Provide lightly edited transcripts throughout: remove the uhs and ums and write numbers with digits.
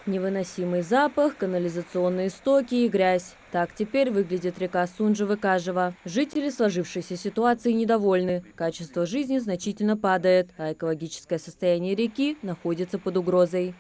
Невыносимый запах, канализационные стоки и грязь. Так теперь выглядит река Сунжево-Кажево. Жители сложившейся ситуации недовольны. Качество жизни значительно падает, а экологическое состояние реки находится под угрозой.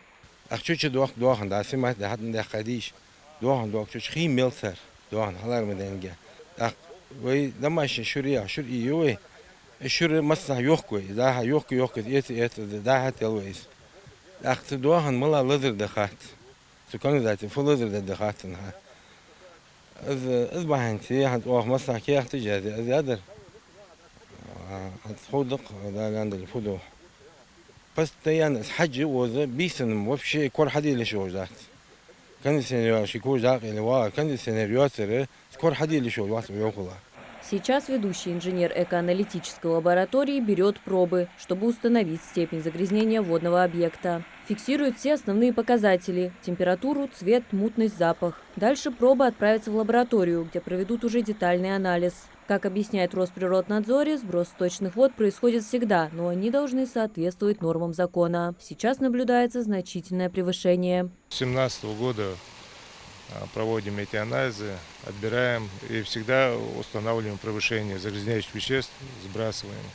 Постоянно схаджи воза бисаным вообще корхадили шоужат. Кондиционер шикужак или ва кондиционер корхадили шоужат вёкула. Сейчас ведущий инженер экоаналитической лаборатории берет пробы, чтобы установить степень загрязнения водного объекта. Фиксирует все основные показатели – температуру, цвет, мутность, запах. Дальше проба отправится в лабораторию, где проведут уже детальный анализ. Как объясняет Росприроднадзоре, сброс сточных вод происходит всегда, но они должны соответствовать нормам закона. Сейчас наблюдается значительное превышение. С 2017 года проводим эти анализы, отбираем и всегда устанавливаем превышение загрязняющих веществ, сбрасываем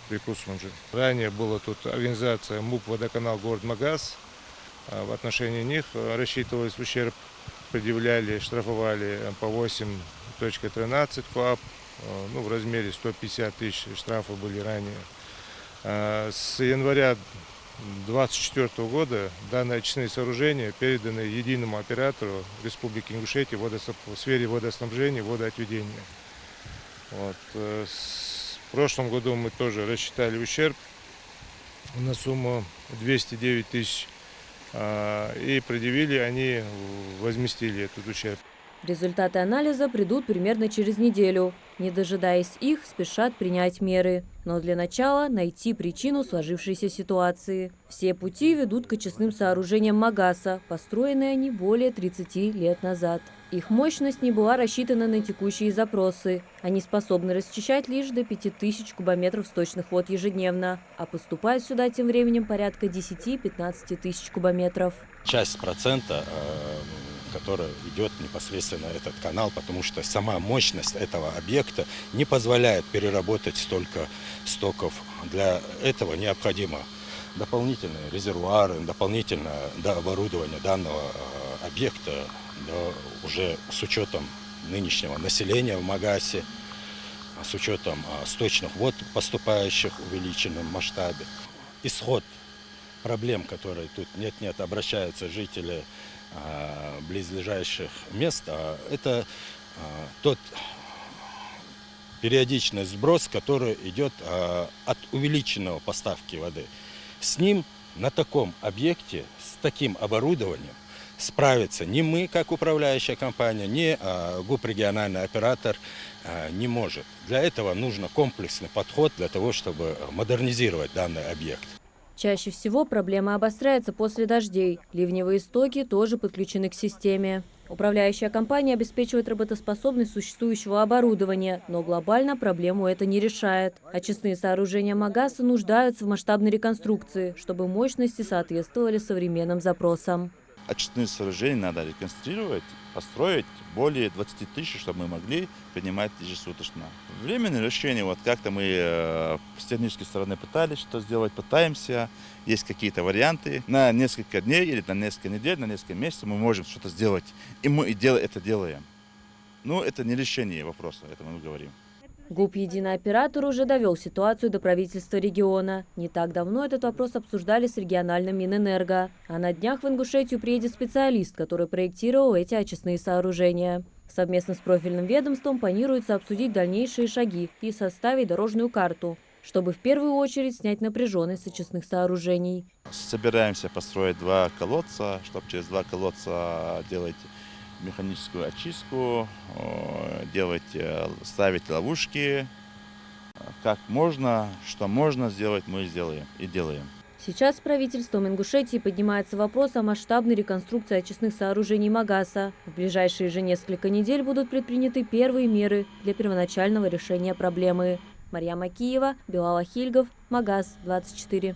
в реку Сунжи. Ранее была тут организация МУП «Водоканал город Магаз». В отношении них рассчитывался ущерб, предъявляли, штрафовали по 8.13 КоАП, в размере 150 тысяч штрафы были ранее. С января 2024 года данные очистные сооружения переданы единому оператору Республики Ингушетия в сфере водоснабжения и водоотведения. В прошлом году мы тоже рассчитали ущерб на сумму 209 тысяч и предъявили, они возместили этот ущерб. Результаты анализа придут примерно через неделю. Не дожидаясь их, спешат принять меры. Но для начала найти причину сложившейся ситуации. Все пути ведут к очистным сооружениям Магаса, построенные они более 30 лет назад. Их мощность не была рассчитана на текущие запросы. Они способны расчищать лишь до 5000 кубометров сточных вод ежедневно. А поступает сюда тем временем порядка 10-15 тысяч кубометров. Часть процента, который идет непосредственно этот канал, потому что сама мощность этого объекта не позволяет переработать столько стоков. Для этого необходимо дополнительные резервуары, дополнительное оборудование данного объекта, уже с учетом нынешнего населения в Магасе, с учетом сточных вод, поступающих в увеличенном масштабе. Исход проблем, которые тут нет-нет обращаются жители близлежащих мест, это тот периодичный сброс, который идет от увеличенного поставки воды. С ним на таком объекте, с таким оборудованием справиться ни мы, как управляющая компания, ни ГУП региональный оператор не может. Для этого нужен комплексный подход для того, чтобы модернизировать данный объект. Чаще всего проблема обостряется после дождей. Ливневые стоки тоже подключены к системе. Управляющая компания обеспечивает работоспособность существующего оборудования, но глобально проблему это не решает. Очистные сооружения Магаса нуждаются в масштабной реконструкции, чтобы мощности соответствовали современным запросам. Очистные сооружения надо реконструировать, построить более 20 тысяч, чтобы мы могли принимать ежесуточно. Временное решение, как-то мы с технической стороны пытались что сделать, пытаемся. Есть какие-то варианты. На несколько дней или на несколько недель, на несколько месяцев мы можем что-то сделать. И мы это делаем. Но это не решение вопроса, это мы говорим. ГУП «Единый оператор» уже довел ситуацию до правительства региона. Не так давно этот вопрос обсуждали с региональным Минэнерго. А на днях в Ингушетию приедет специалист, который проектировал эти очистные сооружения. Совместно с профильным ведомством планируется обсудить дальнейшие шаги и составить дорожную карту, чтобы в первую очередь снять напряженность очистных сооружений. Собираемся построить 2 колодца, чтобы через 2 колодца делать механическую очистку, ставить ловушки. Как можно, что можно сделать, мы сделаем и делаем. Сейчас с правительством Ингушетии поднимается вопрос о масштабной реконструкции очистных сооружений Магаса. В ближайшие же несколько недель будут предприняты первые меры для первоначального решения проблемы. Марьям Акиева, Билал Ахильгов, Магас, 24.